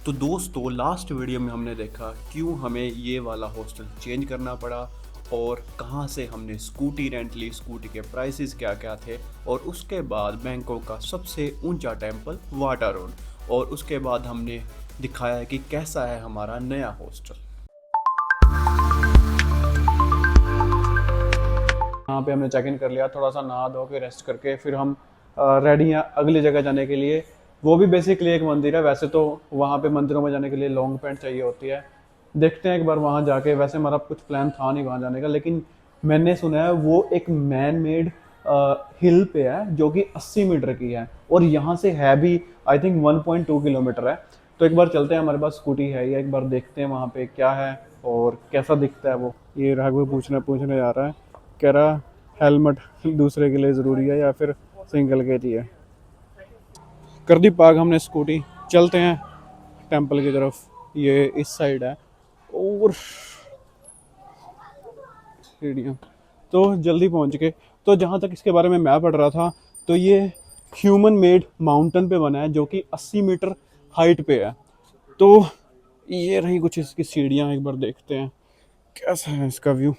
तो दोस्तों last video में हमने देखा क्यों हमें ये वाला हॉस्टल चेंज करना पड़ा और कहाँ से हमने स्कूटी रेंट ली, स्कूटी के प्राइसेस क्या क्या थे, और उसके बाद बैंकॉक का सबसे ऊंचा टेंपल वाटर रोड, और उसके बाद हमने दिखाया कि कैसा है हमारा नया हॉस्टल। यहाँ पे हमने चेक इन कर लिया, थोड़ा सा नहा धो के रेस्ट करके फिर हम रेडी हैं अगली जगह जाने के लिए। वो भी बेसिकली एक मंदिर है। वैसे तो वहाँ पे मंदिरों में जाने के लिए लॉन्ग पैंट चाहिए होती है। देखते हैं एक बार वहाँ जाके। वैसे हमारा कुछ प्लान था नहीं वहाँ जाने का, लेकिन मैंने सुना है वो एक मैन मेड हिल पे है जो कि 80 मीटर की है, और यहाँ से है भी आई थिंक 1.2 किलोमीटर है। तो एक बार चलते हैं, हमारे पास स्कूटी है ये, एक बार देखते हैं वहाँ पे क्या है और कैसा दिखता है वो। ये राघव पूछने पूछने जा रहा है, कह रहा हेलमेट दूसरे के लिए ज़रूरी है या फिर सिंगल के लिए। कर दी पार्क हमने स्कूटी, चलते हैं टेंपल की तरफ। ये इस साइड है और सीढ़ियाँ तो जल्दी पहुंच गए। तो जहाँ तक इसके बारे में मैं पढ़ रहा था, तो ये ह्यूमन मेड माउंटेन पे बना है जो कि 80 मीटर हाइट पे है। तो ये रही कुछ इसकी सीढ़ियाँ, एक बार देखते हैं कैसा है इसका व्यू।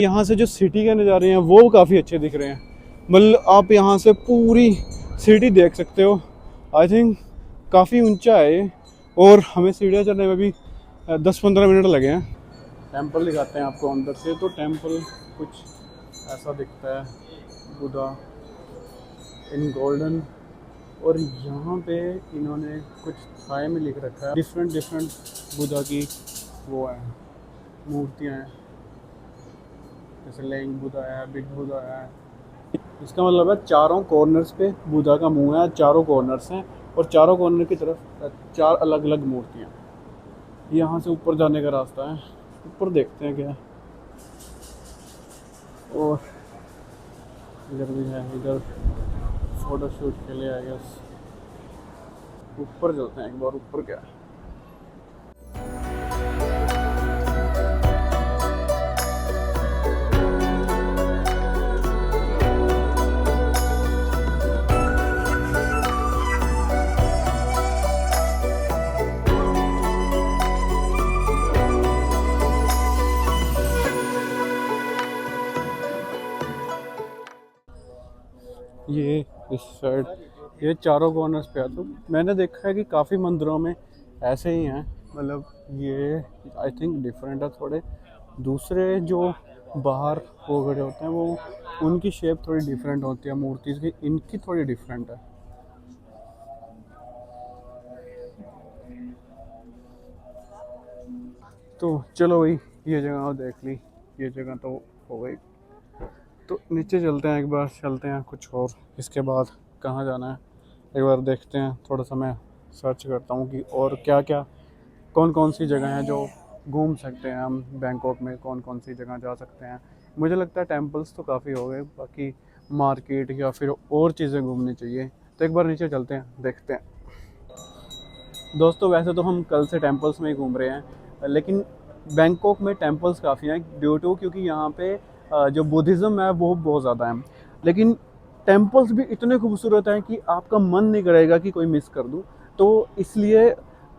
यहाँ से जो सिटी के नज़ारे हैं वो काफ़ी अच्छे दिख रहे हैं। मतलब आप यहाँ से पूरी सिटी देख सकते हो। आई थिंक काफ़ी ऊंचा है ये, और हमें सीढ़ियाँ चढ़ने में भी 10-15 मिनट लगे हैं। टेंपल दिखाते हैं आपको अंदर से। तो टेंपल कुछ ऐसा दिखता है, बुधा इन गोल्डन। और यहाँ पे इन्होंने कुछ थाई में लिख रखा है, डिफरेंट डिफरेंट बुधा की वो है, मूर्तियाँ हैं। जैसे लेइंग बुधा है, बिग बुधा है। इसका मतलब है चारों कॉर्नर्स पे बुधा का मुंह है, चारों कॉर्नर्स हैं, और चारों कॉर्नर की तरफ 4 अलग अलग मूर्तियाँ। यहाँ से ऊपर जाने का रास्ता है, ऊपर देखते हैं क्या है। और इधर भी है, इधर फोटोशूट के लिए आई गेस। ऊपर चलते हैं एक बार, ऊपर क्या है। ये इस साइड, ये चारों कॉर्नर्स पे है। तो मैंने देखा है कि काफ़ी मंदिरों में ऐसे ही हैं। मतलब ये आई थिंक डिफरेंट है थोड़े। दूसरे जो बाहर वो खड़े होते हैं वो, उनकी शेप थोड़ी डिफरेंट होती है मूर्ति की, इनकी थोड़ी डिफरेंट है। तो चलो भाई, ये जगह देख ली, ये जगह तो हो गई। तो नीचे चलते हैं एक बार, चलते हैं कुछ और। इसके बाद कहाँ जाना है एक बार देखते हैं। थोड़ा सा मैं सर्च करता हूँ कि और क्या क्या, कौन कौन सी जगह हैं जो घूम सकते हैं हम बैंकॉक में, कौन कौन सी जगह जा सकते हैं। मुझे लगता है टेंपल्स तो काफ़ी हो गए, बाकी मार्केट या फिर और चीज़ें घूमनी चाहिए। तो एक बार नीचे चलते हैं, देखते हैं। दोस्तों वैसे तो हम कल से टेंपल्स में ही घूम रहे हैं, लेकिन बैंकॉक में टेंपल्स काफ़ी हैं ड्यू टू, क्योंकि यहाँ पे जो बुद्धिज़्म है वो बहुत ज़्यादा है। लेकिन टेंपल्स भी इतने खूबसूरत हैं कि आपका मन नहीं करेगा कि कोई मिस कर दूँ। तो इसलिए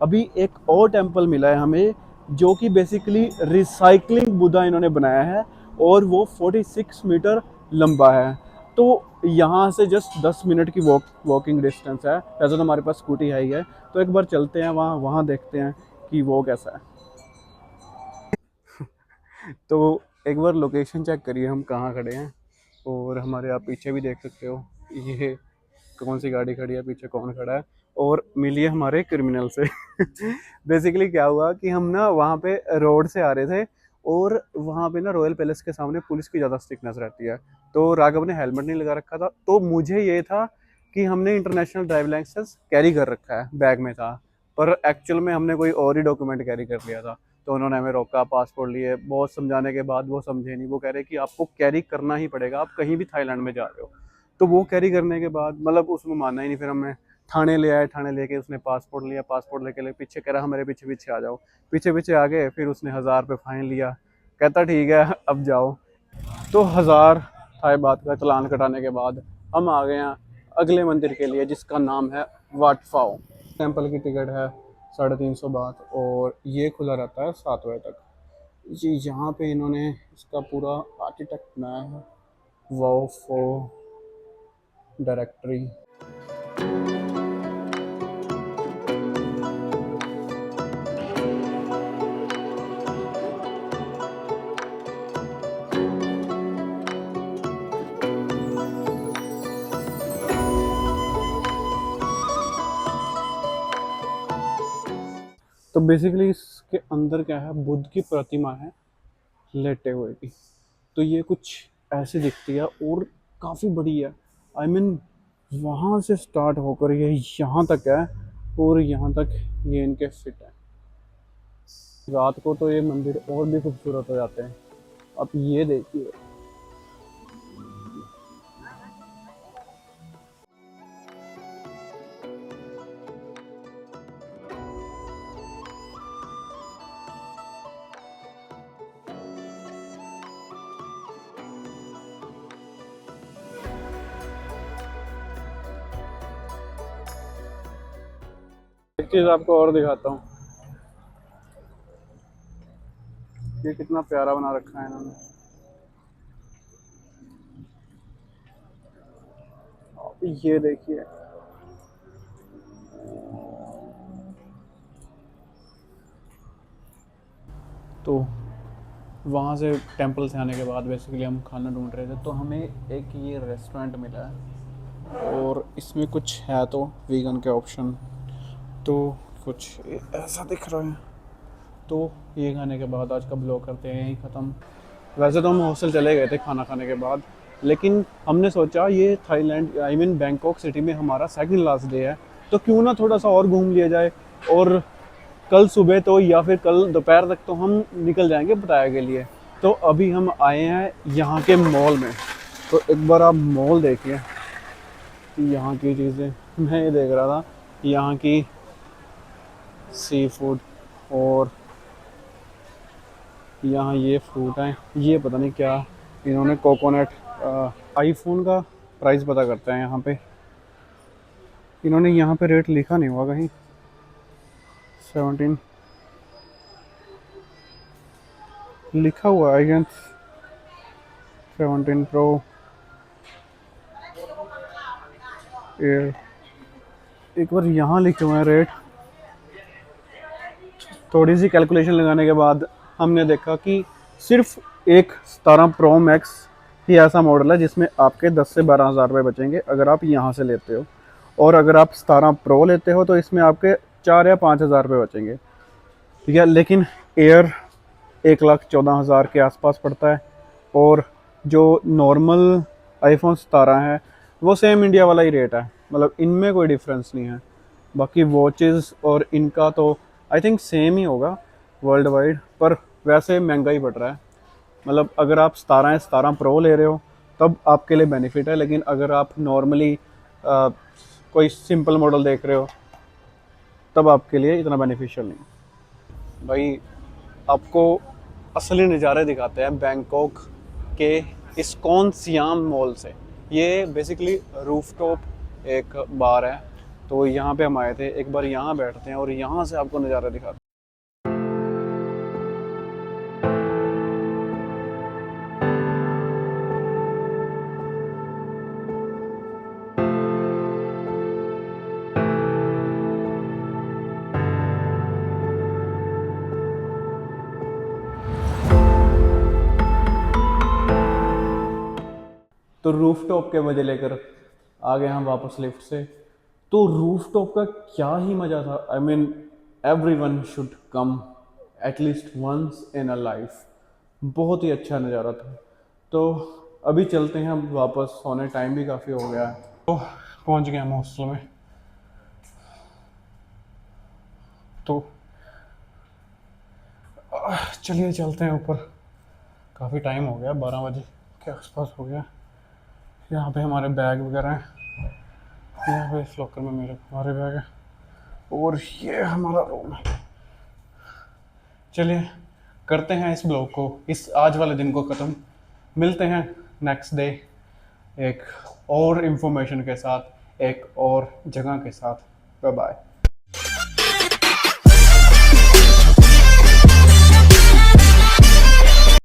अभी एक और टेंपल मिला है हमें, जो कि बेसिकली रिसाइकलिंग बुद्धा इन्होंने बनाया है, और वो 46 मीटर लंबा है। तो यहाँ से जस्ट 10 मिनट की वॉकिंग डिस्टेंस है। वैसे तो हमारे पास स्कूटी है ही है। तो एक बार चलते हैं वहाँ, वहाँ देखते हैं कि वो कैसा है। तो एक बार लोकेशन चेक करिए हम कहाँ खड़े हैं। और हमारे आप पीछे भी देख सकते हो ये कौन सी गाड़ी खड़ी है, पीछे कौन खड़ा है। और मिलिए हमारे क्रिमिनल से। बेसिकली क्या हुआ कि हम ना वहाँ पे रोड से आ रहे थे, और वहाँ पे ना रॉयल पैलेस के सामने पुलिस की ज़्यादा स्ट्रिक्टनेस रहती है। तो राघव ने हेलमेट नहीं लगा रखा था, तो मुझे ये था कि हमने इंटरनेशनल ड्राइविंग लाइसेंस कैरी कर रखा है, बैग में था, पर एक्चुअल में हमने कोई और ही डॉक्यूमेंट कैरी कर लिया था। तो उन्होंने हमें रोका, पासपोर्ट लिए, बहुत समझाने के बाद वो समझे नहीं। वो कह रहे कि आपको कैरी करना ही पड़ेगा, आप कहीं भी थाईलैंड में जा रहे हो। तो वो कैरी करने के बाद मतलब उसमें मानना ही नहीं, फिर हमने थाने ले आए। थाने लेके उसने पासपोर्ट लिया, पासपोर्ट लेके पीछे कह रहा हमारे पीछे पीछे आ जाओ। पीछे पीछे आ गए, फिर उसने 1000 रुपये फाइन लिया। कहता ठीक है अब जाओ। तो 1000 थाई बात का चालान कटाने के बाद हम आ गए हैं अगले मंदिर के लिए, जिसका नाम है वाट फाओ। टेम्पल की टिकट है 350 बात, और ये खुला रहता है 7 बजे तक। जी यहाँ पे इन्होंने इसका पूरा आर्किटेक्ट बनाया है, वाओ फो डायरेक्टरी। तो बेसिकली इसके अंदर क्या है, बुद्ध की प्रतिमा है लेटे हुए की। तो ये कुछ ऐसी दिखती है और काफ़ी बड़ी है। आई मीन वहाँ से स्टार्ट होकर ये यहाँ तक है, और यहाँ तक ये इनके फिट है। रात को तो ये मंदिर और भी खूबसूरत हो जाते हैं। अब ये देखिए, एक चीज़ आपको और दिखाता हूँ, ये कितना प्यारा बना रखा है इन्होंने। अब ये देखिए, तो वहाँ से टेंपल से आने के बाद बेसिकली हम खाना ढूंढ रहे थे, तो हमें एक ये रेस्टोरेंट मिला है, और इसमें कुछ है तो वीगन के ऑप्शन। तो कुछ ऐसा दिख रहा है। तो ये खाने के बाद आज का ब्लॉग करते हैं यहीं ख़त्म। वैसे तो हम हॉस्टल चले गए थे खाना खाने के बाद, लेकिन हमने सोचा ये Thailand I mean Bangkok city में हमारा सेकंड लास्ट डे है, तो क्यों ना थोड़ा सा और घूम लिया जाए। और कल सुबह तो या फिर कल दोपहर तक तो हम निकल जाएंगे पटाया के लिए। तो अभी हम आए हैं यहाँ के मॉल में, तो एक बार आप मॉल देखिए यहाँ की चीज़ें। मैं ये देख रहा था यहाँ की सी फूड, और यहाँ ये फ्रूट है, ये पता नहीं क्या इन्होंने कोकोनट। आईफोन का प्राइस पता करते हैं यहाँ पे, इन्होंने यहाँ पे रेट लिखा नहीं हुआ कहीं। 17 लिखा हुआ है आई गेस, 17 प्रो एयर। एक बार यहाँ लिखे हुए हैं रेट। थोड़ी सी कैलकुलेशन लगाने के बाद हमने देखा कि सिर्फ एक 17 प्रो मैक्स ही ऐसा मॉडल है जिसमें आपके 10 से 12 हज़ार रुपये बचेंगे अगर आप यहाँ से लेते हो। और अगर आप 17 प्रो लेते हो तो इसमें आपके 4 या 5 हज़ार रुपये बचेंगे, ठीक है। लेकिन एयर 1,14,000 के आसपास पड़ता है, और जो नॉर्मल आईफोन 17 है वो सेम इंडिया वाला ही रेट है, मतलब इनमें कोई डिफरेंस नहीं है। बाकी वॉचेस और इनका तो आई थिंक सेम ही होगा वर्ल्ड वाइड, पर वैसे महंगा ही पड़ रहा है। मतलब अगर आप 17 या 17 प्रो ले रहे हो तब आपके लिए बेनिफिट है, लेकिन अगर आप नॉर्मली कोई सिंपल मॉडल देख रहे हो तब आपके लिए इतना बेनिफिशियल नहीं। भाई आपको असली नज़ारे दिखाते हैं बैंकॉक के इस्कॉन सियाम मॉल से। ये बेसिकली रूफटॉप एक बार है, तो यहाँ पे हम आए थे, एक बार यहाँ बैठते हैं और यहाँ से आपको नज़ारा दिखाते हैं। तो रूफटॉप के मज़े लेकर आ गए हम वापस लिफ्ट से। तो रूफटॉप का क्या ही मज़ा था। I mean everyone should come at least once in a life. बहुत ही अच्छा नज़ारा था। तो अभी चलते हैं हम वापस सोने, टाइम भी काफ़ी हो गया है। तो पहुंच गए हम हॉस्टल में। तो चलिए चलते हैं ऊपर। काफ़ी टाइम हो गया, 12 बजे के आसपास हो गया। यहाँ पे हमारे बैग वगैरह हैं। यहाँ पे इस लॉकर में मेरे हमारे बैग है और ये हमारा रूम है। चलिए करते हैं इस ब्लॉग को, इस आज वाले दिन को ख़त्म। मिलते हैं नेक्स्ट डे एक और इन्फॉर्मेशन के साथ, एक और जगह के साथ। Bye bye.